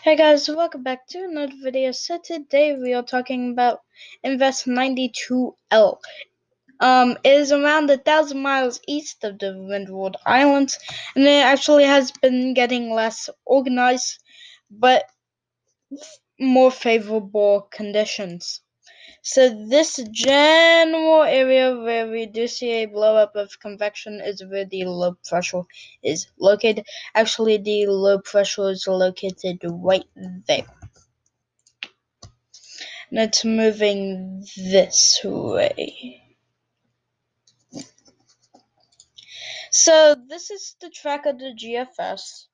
Hey guys, welcome back to another video. So today we are talking about Invest 92L. It is around 1,000 miles east of the Windward Islands, and it actually has been getting less organized, but more favorable conditions. So this general area where we do see a blow up of convection is where the low pressure is located. Actually, the low pressure is located right there. And it's moving this way. So this is the track of the GFS.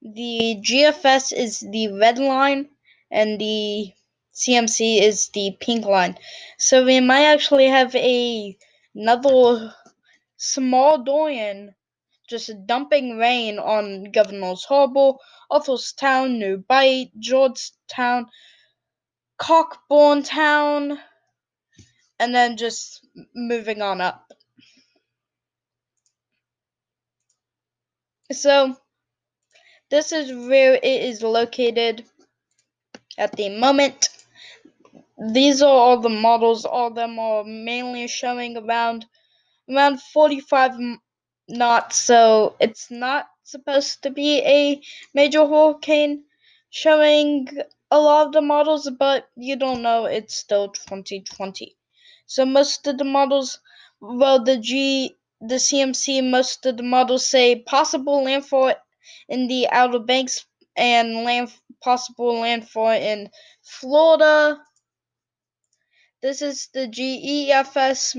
The GFS is the red line and the CMC is the pink line. So we might actually have another small Dorian just dumping rain on Governor's Harbor, Arthurstown, New Bight, Georgetown, Cockburn Town, and then just moving on up. So this is where it is located at the moment. These are all the models. All of them are mainly showing around 45 knots, so it's not supposed to be a major hurricane showing a lot of the models, but you don't know, it's still 2020. So most of the models, well, the CMC, most of the models say possible landfall in the Outer Banks and possible landfall in Florida. This is the GEFS.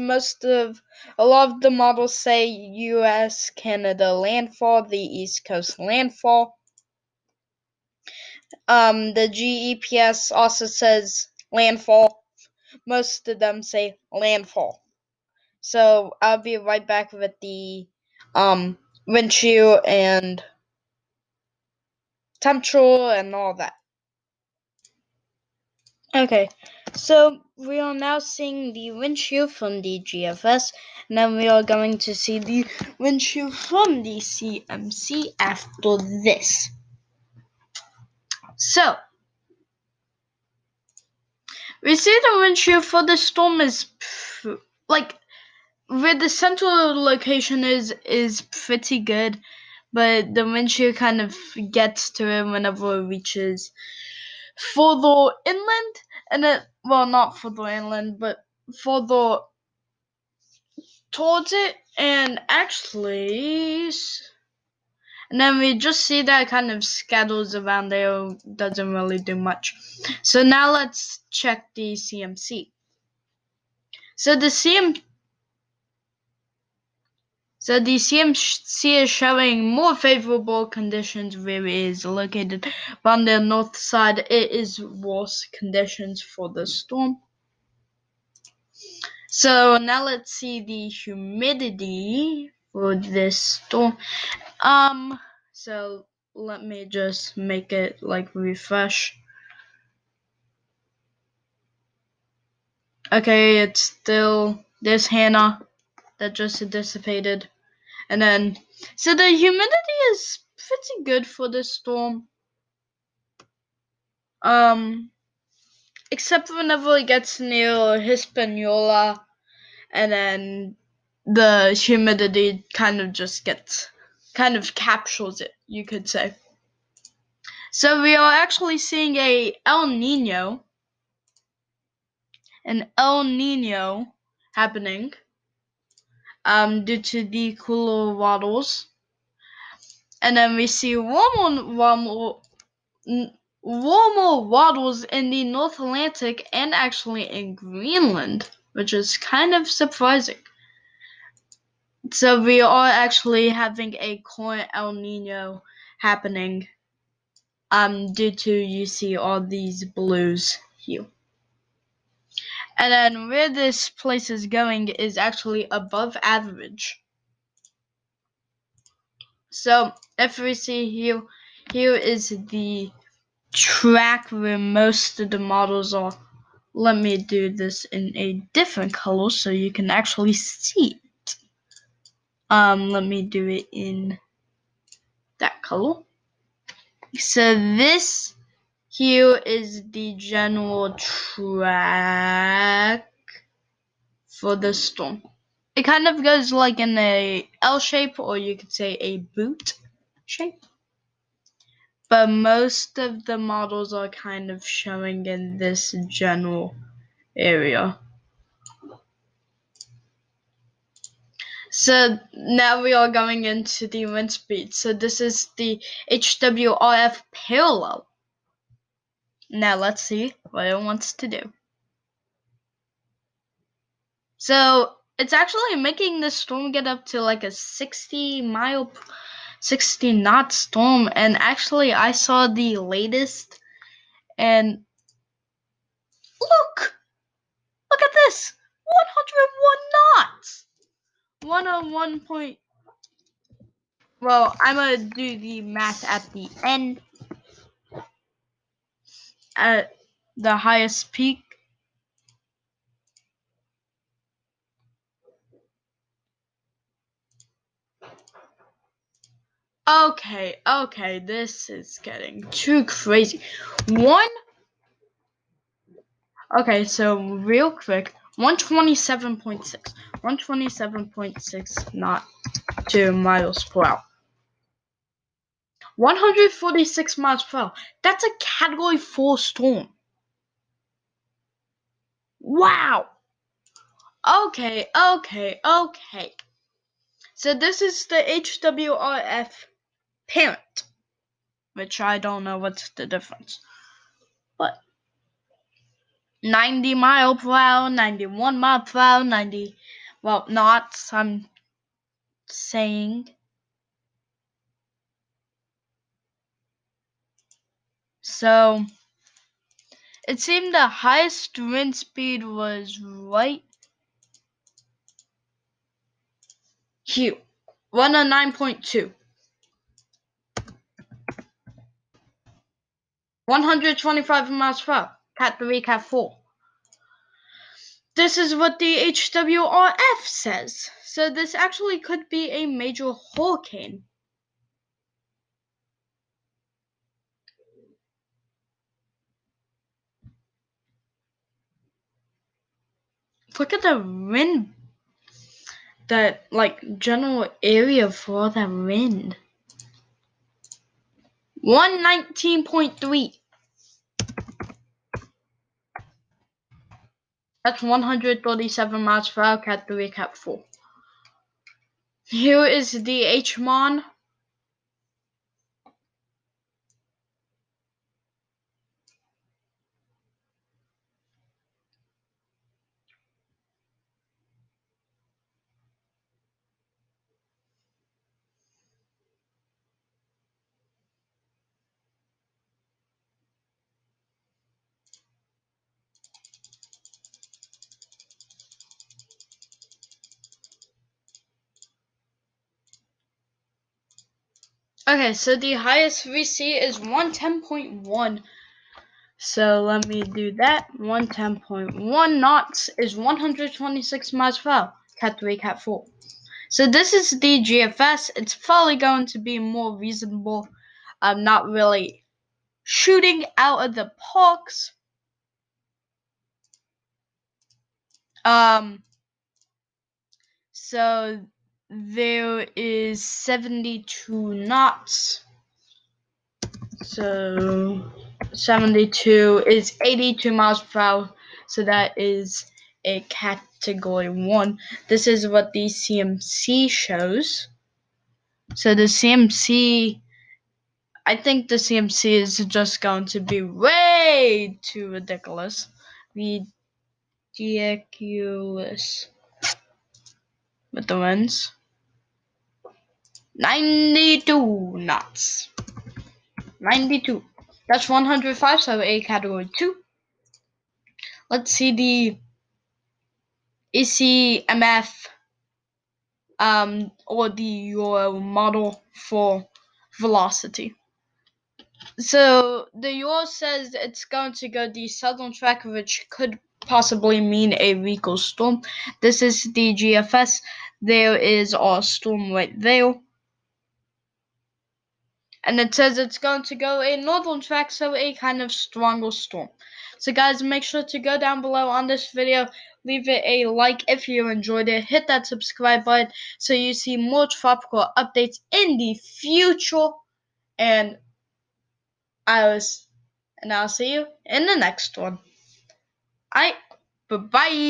A lot of the models say US, Canada landfall, the East Coast landfall. The GEPS also says landfall. Most of them say landfall. So I'll be right back with the wind chill and temperature and all that. Okay, so we are now seeing the wind chill from the GFS, and then we are going to see the wind chill from the CMC after this. So, we see the wind chill for the storm is like where the central location is pretty good, but the wind chill kind of gets to it whenever it reaches further inland, and it, well, not further inland, but further towards it, and then we just see that it kind of scatters around there, doesn't really do much. So now let's check the CMC. So the CMC is showing more favorable conditions where it is located, but on the north side it is worse conditions for the storm. So now let's see the humidity for this storm. So let me just make it like refresh. Okay, it's still this Hannah that just dissipated. And then, so the humidity is pretty good for this storm. Except whenever it gets near Hispaniola, and then the humidity kind of captures it, you could say. So we are actually seeing an El Nino happening due to the cooler waters. And then we see warmer waters in the North Atlantic and actually in Greenland, which is kind of surprising. So we are actually having a current El Nino happening due to, you see all these blues here. And then where this place is going is actually above average. So if we see here is the track where most of the models are. Let me do this in a different color so you can actually see it. Let me do it in that color. So this Here is the general track for the storm. It kind of goes like in a L shape, or you could say a boot shape. But most of the models are kind of showing in this general area. So now we are going into the wind speed. So this is the HWRF parallel. Now let's see what it wants to do. So it's actually making the storm get up to like a 60 knot storm. And actually I saw the latest, and look at this, 101 knots. 101 point. Well, I'm gonna do the math at the end. At the highest peak. Okay, this is getting too crazy. Okay, so real quick, 127.6. 127.6, not 2 miles per hour. 146 miles per hour. That's a Category 4 storm. Wow. Okay. So this is the HWRF parent, which I don't know what's the difference. But 90 mile per hour, 91 mile per hour, 90, well, knots, I'm saying. So it seemed the highest wind speed was right here, 109.2. 125 miles per hour, Cat 3, Cat 4. This is what the HWRF says. So this actually could be a major hurricane. Look at the wind, that like general area for that wind. 119.3. That's 137 miles per hour, Cat 3, Cat 4. Here is the HMON. Okay, so the highest we see is 110.1. So let me do that. 110.1 knots is 126 miles per hour, Cat 3, Cat 4. So this is the GFS. It's probably going to be more reasonable. I'm not really shooting out of the parks. So there is 72 knots. So 72 is 82 miles per hour. So that is a Category 1. This is what the CMC shows. So the CMC, I think the CMC is just going to be way too ridiculous. Ridiculous with the winds. 92 knots. 92. That's 105, so a Category 2. Let's see the ECMF or your model for velocity. So the Euro says it's going to go the southern track, which could possibly mean a recall storm. This is the GFS. There is our storm right there. and it says it's going to go a northern track, so a kind of stronger storm. So guys, make sure to go down below on this video, leave it a like if you enjoyed it, hit that subscribe button so you see more tropical updates in the future, and I'll see you in the next one. Alright, bye bye.